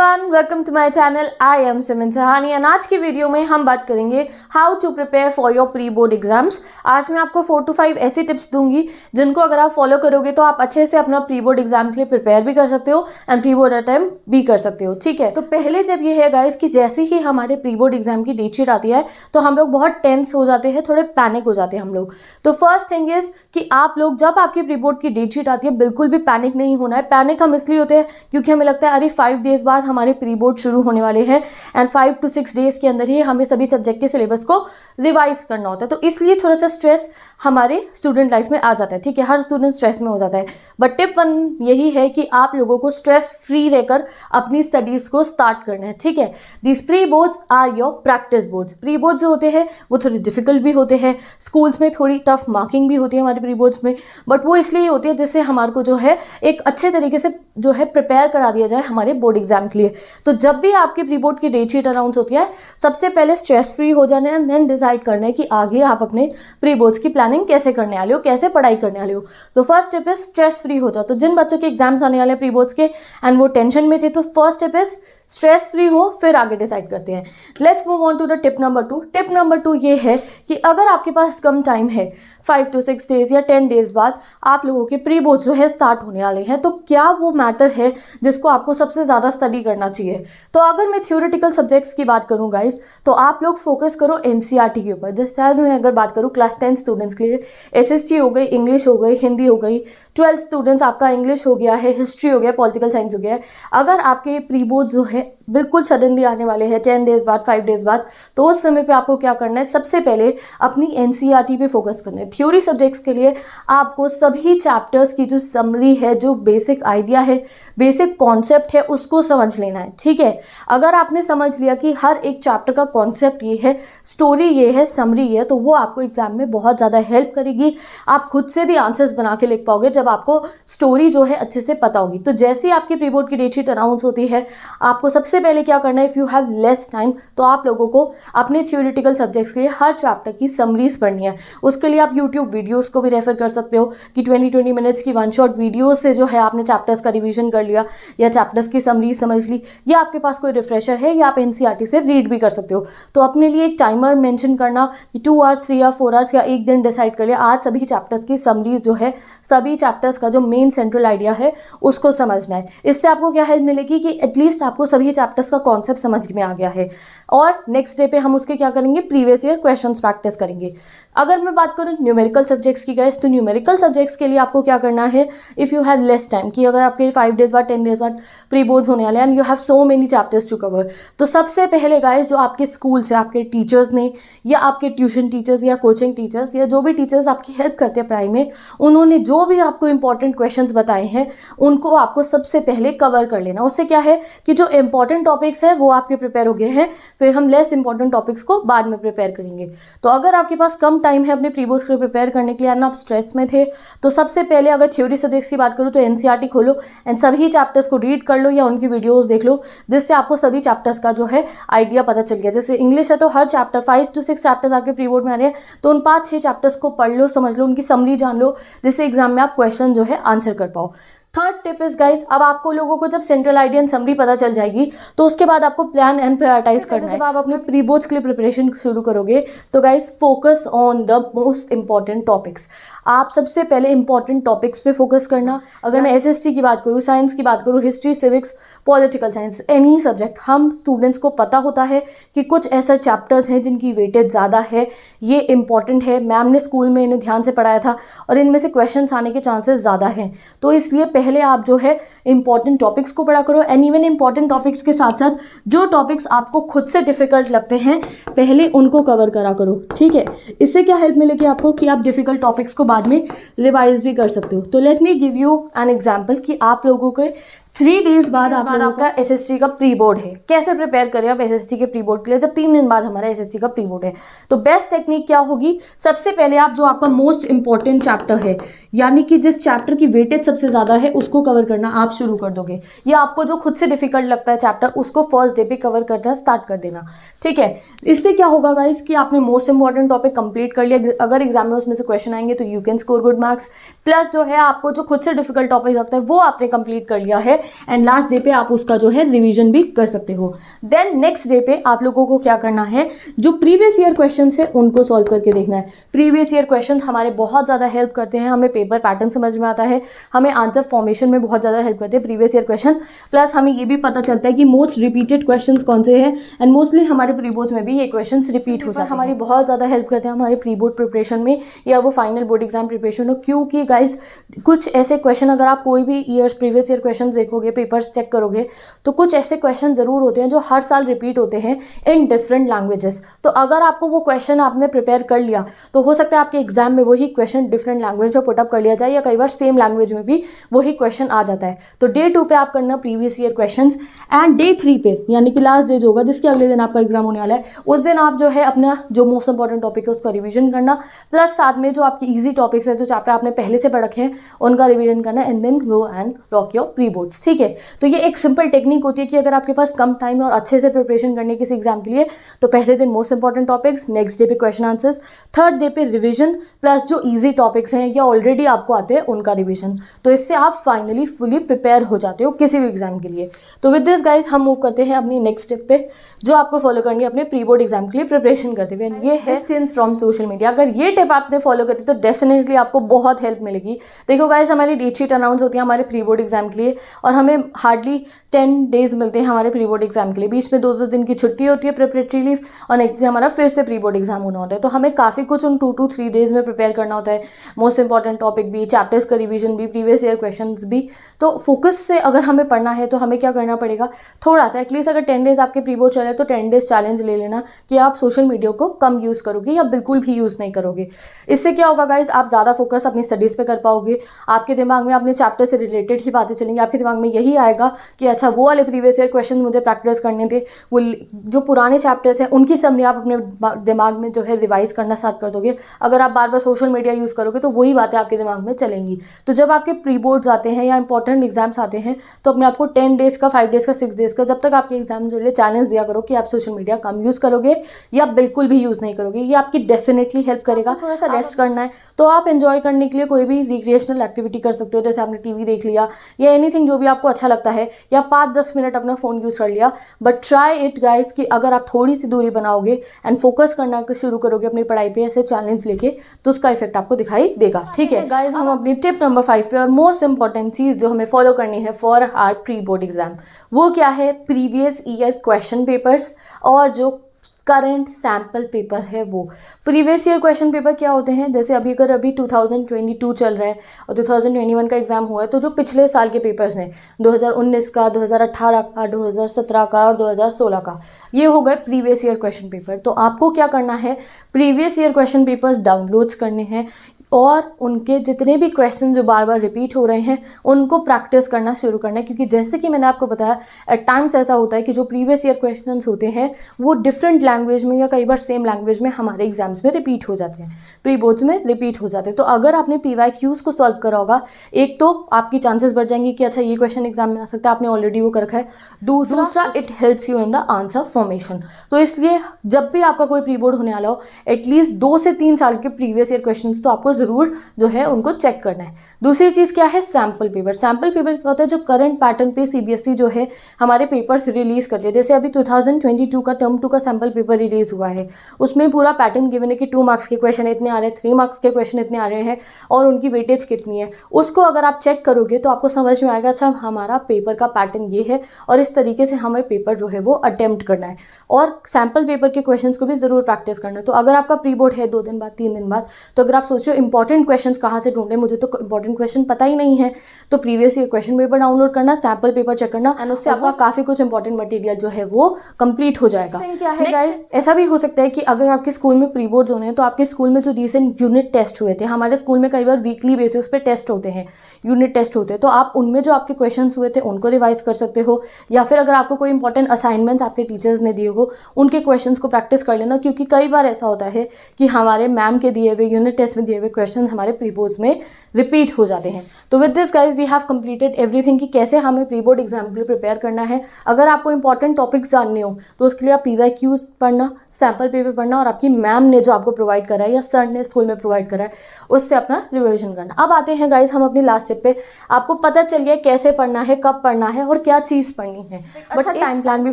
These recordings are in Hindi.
Everyone, welcome to my channel. I am Simran Sahani and आज की वीडियो में हम बात करेंगे how to prepare for your pre board exams. आज मैं आपको 4 to 5 ऐसी टिप्स दूंगी जिनको अगर आप फॉलो करोगे तो आप अच्छे से अपना प्री बोर्ड एग्जाम के लिए प्रिपेयर भी कर सकते हो एंड प्री बोर्ड अटेम्प्ट भी कर सकते हो। ठीक है, तो पहले जब ये है गाइस कि जैसे ही हमारे प्री बोर्ड एग्जाम की डेट शीट आती है तो हम लोग बहुत टेंस हो जाते हैं, थोड़े पैनिक हो जाते हैं हम लोग। तो फर्स्ट थिंग इज कि आप लोग जब आपकी प्री बोर्ड की डेट शीट आती है बिल्कुल भी पैनिक नहीं होना है। पैनिक हम इसलिए होते हैं क्योंकि हमें लगता है अरे 5 डेज बाद हमारे प्री बोर्ड शुरू होने वाले हैं एंड 5 to 6 डेज के अंदर ही हमें सभी सब्जेक्ट के सिलेबस को रिवाइज करना होता है। तो इसलिए थोड़ा सा स्ट्रेस हमारे स्टूडेंट लाइफ में आ जाता है। ठीक है, हर स्टूडेंट स्ट्रेस में हो जाता है, बट टिप 1 यही है कि आप लोगों को स्ट्रेस फ्री रहकर अपनी स्टडीज को स्टार्ट करना है। ठीक है, this pre boards are your practice boards. Pre board जो होते हैं वो थोड़े डिफिकल्ट भी होते हैं, स्कूल्स में थोड़ी टफ मार्किंग भी होती है हमारे प्री बोर्ड्स में, बट वो इसलिए होती है जिससे हमारे को जो है एक अच्छे तरीके से जो है प्रिपेयर करा दिया जाए हमारे बोर्ड एग्जाम के लिए। तो जब भी आपकी प्री बोर्ड की डेट शीट अनाउंस होती है सबसे पहले स्ट्रेस फ्री हो जाना है एंड देन डिसाइड करना है कि आगे आप अपने प्री बोर्ड्स की प्लानिंग कैसे करने वाले हो, कैसे पढ़ाई करने वाले हो। तो first tip is stress free हो जाओ। तो जिन बच्चों के एग्जाम्स आने वाले हैं प्री बोर्ड्स के एंड वो टेंशन में थे, तो first tip is stress free हो, फिर आगे डिसाइड करते हैं। Let's move on to the tip number 2। Tip number 2 ये है कि अगर आपके पास कम टाइम है, 5 to 6 डेज या 10 डेज बाद आप लोगों के प्री बोर्ड जो है स्टार्ट होने वाले हैं, तो क्या वो मैटर है जिसको आपको सबसे ज़्यादा स्टडी करना चाहिए। तो अगर मैं थ्योरेटिकल सब्जेक्ट्स की बात करूँ गाइस, तो आप लोग फोकस करो एनसीईआरटी के ऊपर। जैसे आज मैं अगर बात करूँ क्लास 10 स्टूडेंट्स के लिए एसएसटी हो गई, इंग्लिश हो गई, हिंदी हो गई। 12 स्टूडेंट्स आपका इंग्लिश हो गया है, हिस्ट्री हो गया, पॉलिटिकल साइंस हो गया है। अगर आपके प्री बोर्ड जो है बिल्कुल सडनली आने वाले हैं 10 डेज बाद, 5 डेज बाद, तो उस समय पे आपको क्या करना है, सबसे पहले अपनी एनसीईआरटी पे फोकस करना है। थ्योरी सब्जेक्ट्स के लिए आपको सभी चैप्टर्स की जो समरी है, जो बेसिक आइडिया है, बेसिक कॉन्सेप्ट है, उसको समझ लेना है। ठीक है, अगर आपने समझ लिया कि हर एक चैप्टर का कॉन्सेप्ट ये है, स्टोरी ये है, समरी ये है, तो वो आपको एग्जाम में बहुत ज़्यादा हेल्प करेगी। आप खुद से भी आंसर्स बना के लिख पाओगे जब आपको स्टोरी जो है अच्छे से पता होगी। तो जैसे ही आपकी प्री बोर्ड की डेट शीट अनाउंस होती है, आपको सबसे पहले क्या करना है, if you have less time, तो आप लोगों को अपने थ्योरेटिकल सब्जेक्ट्स के लिए हर चैप्टर की समरीज पढ़नी है। उसके लिए आप यूट्यूब वीडियोस को भी रेफर कर सकते हो कि 20-20 मिनट्स की वन शॉट वीडियोस से जो है आपने चैप्टर्स का रिवीजन कर लिया या चैप्टर्स की समरीज समझ ली, या आपके पास कोई रिफ्रेशर है या आप एनसीईआरटी से रीड भी कर सकते हो। तो अपने लिए एक टाइमर मेंशन करना कि 2 आवर्स, 3 या 4 आवर्स या एक दिन डिसाइड कर लिया, आज सभी चैप्टर्स की समरीज जो है, सभी चैप्टर्स का जो मेन सेंट्रल आइडिया है उसको समझना है। इससे आपको क्या हेल्प मिलेगी कि एटलीस्ट आपको सभी चैप्टर्स का कॉन्सेप्ट समझ में आ गया है। और नेक्स्ट डे पे हम उसके क्या करेंगे, प्रीवियस ईयर क्वेश्चंस प्रैक्टिस करेंगे। अगर मैं बात करूँ न्यूमेरिकल सब्जेक्ट्स की गाइस, तो न्यूमेरिकल सब्जेक्ट्स के लिए आपको क्या करना है, if you have less time, कि अगर आपके 5 डेज बाद, 10 डेज बाद प्री बोर्ड्स होने वाले हैं and you have so many chapters to cover, तो सबसे पहले गाइस जो आपके स्कूल से आपके टीचर्स ने या आपके ट्यूशन टीचर्स या कोचिंग टीचर्स या जो भी टीचर्स आपकी हेल्प करते हैं पढ़ाई में, उन्होंने जो भी आपको इंपॉर्टेंट क्वेश्चंस बताए हैं उनको आपको सबसे पहले कवर कर लेना। उससे क्या है कि जो इंपॉर्टेंट टॉपिक्स हैं वो आपके प्रिपेयर हो गए हैं, फिर हम लेस इंपॉर्टेंट टॉपिक्स को बाद में प्रिपेयर करेंगे। तो अगर आपके पास कम टाइम है अपने प्री बोर्ड्स को प्रिपेयर करने के लिए एंड आप स्ट्रेस में थे, तो सबसे पहले अगर थ्योरी सब्जेक्ट्स की बात करूँ तो एनसीईआरटी खोलो एंड सभी चैप्टर्स को रीड कर लो या उनकी वीडियोस देख लो, जिससे आपको सभी चैप्टर्स का जो है आइडिया पता चल गया। जैसे इंग्लिश है तो हर चैप्टर 5 to 6 चैप्टर्स आपके प्री बोर्ड में आ रहे हैं, तो उन 5-6 चैप्टर्स को पढ़ लो, समझ लो, उनकी समरी जान लो, जिससे एग्जाम में आप क्वेश्चन जो है आंसर कर पाओ। थर्ड टिप इज गाइस, अब आपको लोगों को जब सेंट्रल आइडिया एंड समरी पता चल जाएगी तो उसके बाद आपको प्लान एंड प्रायोरिटाइज करना है। जब आप अपने प्री बोर्ड्स के लिए प्रिपरेशन शुरू करोगे तो guys focus on the most important topics. आप सबसे पहले इंपॉर्टेंट टॉपिक्स पे फोकस करना। अगर मैं एसएसटी की बात करूँ, साइंस की बात करूँ, history, civics, political science, any subject, हम स्टूडेंट्स को पता होता है कि कुछ ऐसे चैप्टर्स हैं जिनकी वेटेज ज़्यादा है, ये इंपॉर्टेंट है, मैम ने स्कूल में इन्हें ध्यान से पढ़ाया था और इनमें से क्वेश्चंस आने के चांसेस ज़्यादा हैं। तो इसलिए पहले आप जो है इंपॉर्टेंट टॉपिक्स को पढ़ा करो एंड इवन इंपॉर्टेंट टॉपिक्स के साथ साथ जो टॉपिक्स आपको खुद से डिफिकल्ट लगते हैं पहले उनको कवर करा करो। ठीक है, इससे क्या हेल्प मिलेगी आपको कि आप डिफिकल्ट टॉपिक्स को बाद में रिवाइज भी कर सकते हो। तो let me give you an example कि आप लोगों के 3 डेज बाद आप लोगों का एसएसटी का प्री बोर्ड है। कैसे प्रिपेयर करें आप एसएसटी के प्री बोर्ड के लिए जब 3 दिन बाद हमारा एसएसटी का प्री बोर्ड है। तो बेस्ट टेक्निक क्या होगी, सबसे पहले आप जो आपका मोस्ट इंपॉर्टेंट चैप्टर है, यानी कि जिस चैप्टर की वेटेज सबसे ज़्यादा है, उसको कवर करना आप शुरू कर दोगे, या आपको जो खुद से डिफिकल्ट लगता है चैप्टर उसको फर्स्ट डे पे कवर करना स्टार्ट कर देना। ठीक है, इससे क्या होगा गाइस कि आपने मोस्ट इंपॉर्टेंट टॉपिक कंप्लीट कर लिया। अगर एग्जाम में उसमें से क्वेश्चन आएंगे तो you can score good marks. Plus जो है आपको जो खुद से डिफिकल्ट टॉपिक लगता है वो आपने कंप्लीट कर लिया है, एंड लास्ट डे पे आप उसका जो है रिवीजन भी कर सकते हो। देन नेक्स्ट डे पे आप लोगों को क्या करना है, जो प्रीवियस ईयर क्वेश्चंस है उनको सॉल्व करके देखना है। प्रीवियस ईयर क्वेश्चंस हमारे बहुत ज़्यादा हेल्प करते हैं, हमें पेपर पैटर्न समझ में आता है, हमें आंसर फॉर्मेशन में बहुत ज़्यादा हेल्प करते हैं प्रीवियस ईयर क्वेश्चन। प्लस हमें ये भी पता चलता है कि मोस्ट रिपीटेड क्वेश्चंस कौन से हैं, एंड मोस्टली हमारे प्री बोर्ड्स में भी ये क्वेश्चंस रिपीट हो जाते हैं, हमारी बहुत ज़्यादा हेल्प करते हैं हमारे प्री बोर्ड प्रिपरेशन में या वो फाइनल बोर्ड एग्जाम प्रिपरेशन हो। क्योंकि गाइस कुछ ऐसे क्वेश्चन, अगर आप कोई भी प्रीवियस ईयर क्वेश्चन देखोगे, पेपर्स चेक करोगे, तो कुछ ऐसे क्वेश्चन जरूर होते हैं जो हर साल रिपीट होते हैं इन डिफरेंट लैंग्वेजेस। तो अगर आपको वो क्वेश्चन आपने प्रिपेयर कर लिया तो हो सकता है आपके एग्जाम में वही क्वेश्चन डिफरेंट लैंग्वेज में पुटअप कर लिया जाए, या कई बार सेम लैंग्वेज में भी वही क्वेश्चन आ जाता है। तो डे 2 पे आप करना previous year questions, and day 3 पे यानी कि लास्ट डे जो होगा जिसके अगले दिन आपका एग्जाम होने वाला है, उस दिन आप जो है अपना जो मोस्ट इंपॉर्टेंट टॉपिक है उसका रिवीजन करना, प्लस साथ में जो आपकी इजी टॉपिक्स है जो चैप्टर आपने पहले से पढ़ रखे हैं उनका रिवीजन करना, and then go and rock your pre boards. ठीक है, तो ये एक सिंपल टेक्निक होती है कि अगर आपके पास कम टाइम है और अच्छे से प्रिपरेशन करने किसी एग्जाम के लिए, तो पहले दिन most important topics, next day पे क्वेश्चन आंसर्स, थर्ड डे पे रिवीजन, प्लस जो इजी टॉपिक्स हैं या ऑलरेडी आपको आते हैं उनका रिवीजन। तो इससे आप फाइनली फुली प्रिपेयर हो जाते हो किसी भी एग्जाम के लिए। तो विद दिस गाइज हम मूव करते हैं अपनी नेक्स्ट स्टेप पे, जो आपको फॉलो करनी है अपने प्री बोर्ड एग्जाम के लिए प्रिपरेशन करते हुए। ये है थिंग्स फ्रॉम सोशल मीडिया। अगर ये टिप आपने फॉलो करी तो डेफिनेटली आपको बहुत हेल्प मिलेगी। देखो गाइज, हमारी डेट शीट अनाउंस होती है हमारे प्री बोर्ड एग्जाम के लिए, और हमें हार्डली 10 डेज मिलते हैं हमारे प्री बोर्ड एग्जाम के लिए। बीच में 2-2 दिन की छुट्टी होती है प्रिपरेटरी लीव, और नेक्स्ट डे हमारा फिर से प्री बोर्ड एग्जाम होना होता है। तो हमें काफ़ी कुछ उन 2 to 3 डेज में प्रिपेयर करना होता है, मोस्ट इंपॉर्टेंट टॉपिक भी, चैप्टर्स का रिवीजन भी, प्रीवियस ईयर क्वेश्चंस भी। तो फोकस से अगर हमें पढ़ना है तो हमें क्या करना पड़ेगा, थोड़ा सा एटलीस्ट अगर 10 डेज आपके प्री बोर्ड चले तो 10 डेज चैलेंज ले लेना कि आप सोशल मीडिया को कम यूज़ करोगे या बिल्कुल भी यूज़ नहीं करोगे। इससे क्या होगा गाइज, आप ज़्यादा फोकस अपनी स्टडीज़ पे कर पाओगे, आपके दिमाग में अपने चैप्टर से रिलेटेड ही बातें चलेंगी, आपके दिमाग में यही आएगा कि अच्छा वो वाले प्रीवियस ईयर क्वेश्चन मुझे प्रैक्टिस करने थे, वो जो पुराने चैप्टर्स हैं उनकी समरी आप अपने दिमाग में जो है रिवाइज करना स्टार्ट कर दोगे। अगर आप बार बार सोशल मीडिया यूज़ करोगे तो वही बातें आपके दिमाग में चलेंगी। तो जब आपके प्री बोर्ड्स आते हैं या इंपॉर्टेंट एग्जाम्स आते हैं तो अपने आपको 10 डेज का, 5 डेज का, 6 डेज का, जब तक आपके एग्जाम जो है चैलेंज दिया करो कि आप सोशल मीडिया कम यूज़ करोगे या बिल्कुल भी यूज़ नहीं करोगे। ये आपकी डेफिनेटली हेल्प करेगा। थोड़ा सा रेस्ट करना है तो आप एंजॉय करने के लिए कोई भी रिक्रिएशनल एक्टिविटी कर सकते हो, जैसे आपने टीवी देख लिया या एनीथिंग जो भी आपको अच्छा लगता है, या 5-10 मिनट अपना फ़ोन यूज़ कर लिया। बट ट्राई इट गाइज कि अगर आप थोड़ी सी दूरी बनाओगे एंड फोकस करना शुरू करोगे अपनी पढ़ाई पे ऐसे चैलेंज लेके, तो उसका इफेक्ट आपको दिखाई देगा। ठीक है गाइज, हम अपनी टिप नंबर 5 पे, और मोस्ट इंपॉर्टेंट चीज़ जो हमें फॉलो करनी है for our pre board exam, वो क्या है, प्रीवियस ईयर क्वेश्चन पेपर्स और जो करंट सैम्पल पेपर है वो। प्रीवियस ईयर क्वेश्चन पेपर क्या होते हैं, जैसे अभी 2022 चल रहा है और 2021 का एग्जाम हुआ है, तो जो पिछले साल के पेपर्स हैं 2019 का, 2018 का, 2017 का और 2016 का, ये हो गए प्रीवियस ईयर क्वेश्चन पेपर। तो आपको क्या करना है, previous year question papers downloads करने हैं और उनके जितने भी क्वेश्चन जो बार बार रिपीट हो रहे हैं उनको प्रैक्टिस करना शुरू करना है। क्योंकि जैसे कि मैंने आपको बताया, एट टाइम्स ऐसा होता है कि जो प्रीवियस ईयर क्वेश्चंस होते हैं वो डिफरेंट लैंग्वेज में या कई बार सेम लैंग्वेज में हमारे एग्जाम्स में रिपीट हो जाते हैं, प्री बोर्ड्स में रिपीट हो जाते हैं। तो अगर आपने PYQs को सॉल्व करा होगा, एक तो आपकी चांसेस बढ़ जाएंगी कि अच्छा ये क्वेश्चन एग्जाम में आ सकता है, आपने ऑलरेडी वो कर रखा है। दूसरा it helps you in the answer formation. तो इसलिए जब भी आपका कोई प्री बोर्ड होने वाला हो, एटलीस्ट 2 से 3 साल के प्रीवियस ईयर क्वेश्चन तो आपको जरूर जो है उनको चेक करना है। दूसरी चीज़ क्या है, सैम्पल पेपर। सैम्पल पेपर क्या होता है, जो करंट पैटर्न पे CBSE जो है हमारे पेपर्स रिलीज करती है। जैसे अभी 2022 का टर्म 2 का सैम्पल पेपर रिलीज हुआ है, उसमें पूरा पैटर्न गिवन है कि 2 मार्क्स के क्वेश्चन इतने आ रहे हैं, 3 मार्क्स के क्वेश्चन इतने आ रहे हैं और उनकी वेटेज कितनी है। उसको अगर आप चेक करोगे तो आपको समझ में आएगा अच्छा हमारा पेपर का पैटर्न ये है और इस तरीके से हमें पेपर जो है वो अटेम्प्ट करना है। और सैम्पल पेपर के क्वेश्चन को भी ज़रूर प्रैक्टिस करना है। तो अगर आपका प्री बोर्ड है 2 दिन बाद, 3 दिन बाद, तो अगर आप सोचो इंपॉर्टेंट क्वेश्चन कहाँ से ढूंढे, मुझे तो इंपॉर्टेंट क्वेश्चन पता ही नहीं है, तो previous year question paper download करना, सैम्पल पेपर चेक करना, एंड उससे आपका काफी कुछ इंपॉर्टेंट मटेरियल जो है वो कंप्लीट हो जाएगा। क्या है गाइस, ऐसा भी हो सकता है कि अगर आपके स्कूल में प्री बोर्ड्स होने हैं तो आपके स्कूल में जो रीसेंट यूनिट टेस्ट हुए थे, हमारे स्कूल में कई बार वीकली बेसिस पे टेस्ट होते हैं, यूनिट टेस्ट होते हैं, तो आप उनमें जो आपके क्वेश्चन हुए थे उनको रिवाइज कर सकते हो, या फिर अगर आपको कोई इंपॉर्टेंट असाइनमेंट्स आपके टीचर्स ने दिए हो उनके क्वेश्चंस को प्रैक्टिस कर लेना। क्योंकि कई बार ऐसा होता है कि हमारे मैम के दिए हुए यूनिट टेस्ट में दिए हुए क्वेश्चंस हमारे प्री बोर्ड्स में रिपीट हो जाते हैं। तो with this guys we have completed everything कि कैसे हमें प्री बोर्ड एग्जाम के लिए प्रिपेयर करना है। अगर आपको इंपॉर्टेंट टॉपिक्स जानने हो तो उसके लिए आप PYQs पढ़ना, सैम्पल पेपर पढ़ना और आपकी मैम ने जो आपको प्रोवाइड करा है या सर ने स्कूल में प्रोवाइड करा है उससे अपना रिविजन करना। अब आते हैं गाइज हम अपनी लास्ट स्टेप पे। आपको पता चल गया कैसे पढ़ना है, कब पढ़ना है और क्या चीज़ पढ़नी है, बट टाइम प्लान भी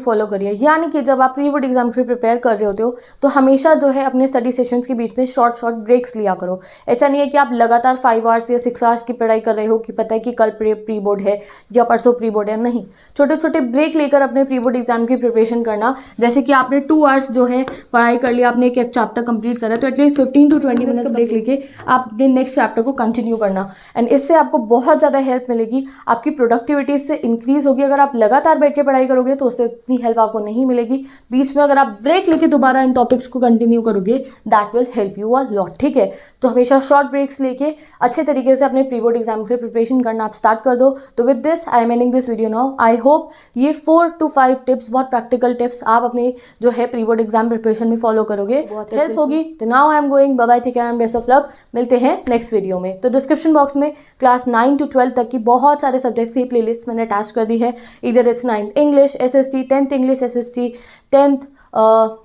फॉलो करिए। यानी कि जब आप प्री बोर्ड एग्जाम के लिए प्रिपेयर कर रहे होते हो तो हमेशा जो है अपने स्टडी सेशंस के बीच में शॉर्ट ब्रेक्स लिया करो। ऐसा नहीं है कि आप लगातार 5 आवर्स या 6 आवर्स की पढ़ाई कर रहे हो कि पता है कि कल प्री बोर्ड है या परसों प्री बोर्ड है। नहीं, छोटे छोटे ब्रेक लेकर अपने प्री बोर्ड एग्जाम की प्रिपरेशन करना। जैसे कि आपने 2 आवर्स जो है पढ़ाई कर लिया, आपने एक चैप्टर कंप्लीट करा, तो एटलीस्ट 15 to 20 मिनट्स ब्रेक लेके आप अपने नेक्स्ट चैप्टर को कंटिन्यू करना। एंड इससे आपको बहुत ज़्यादा हेल्प मिलेगी, आपकी प्रोडक्टिविटी इससे इंक्रीज होगी। अगर आप लगातार बैठ के पढ़ाई करोगे तो उससे इतनी हेल्प आपको नहीं मिलेगी। बीच में अगर आप ब्रेक लेके दोबारा इन टॉपिक्स को कंटिन्यू करोगे that will help you a lot. ठीक है, तो हमेशा शॉर्ट ब्रेक्स लेके अच्छे तरीके से अपने प्री बोर्ड एग्जाम के लिए प्रिपरेशन करना आप स्टार्ट कर दो। तो with this I am ending this video now. I hope ये 4 to 5 टिप्स, बहुत प्रैक्टिकल टिप्स आप अपने जो है प्री बोर्ड एग्जाम प्रिपरेशन में फॉलो करोगे, बहुत हेल्प होगी। तो now I am going, bye bye, take care and best of luck. मिलते हैं नेक्स्ट वीडियो में। तो डिस्क्रिप्शन बॉक्स में क्लास 9 to 12 तक की बहुत सारे सब्जेक्ट्स की प्लेलिस्ट मैंने अटैच कर दी है। इधर it's 9th English SST, 10th English SST, 10th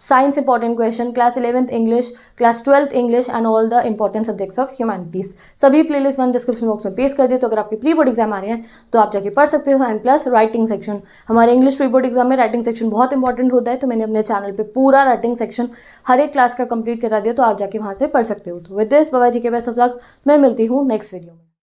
science important question, class 11th English, class 12th English and all the important subjects of humanities. सभी प्लेलिस्ट मैंने डिस्क्रिप्शन बॉक्स में पेस्ट कर दिए। तो अगर आपके प्री बोर्ड एग्जाम आ रहे हैं तो आप जाके पढ़ सकते हो। एंड प्लस राइटिंग सेक्शन, हमारे इंग्लिश प्री बोर्ड एग्जाम में राइटिंग सेक्शन बहुत इंपॉर्टेंट होता है। तो मैंने अपने चैनल पे पूरा राइटिंग सेक्शन हर एक क्लास का कंप्लीट करा दिया, तो आप जाके वहाँ से पढ़ सकते हो। तो with this bye bye, take care, best of luck. मैं मिलती हूँ नेक्स्ट वीडियो में।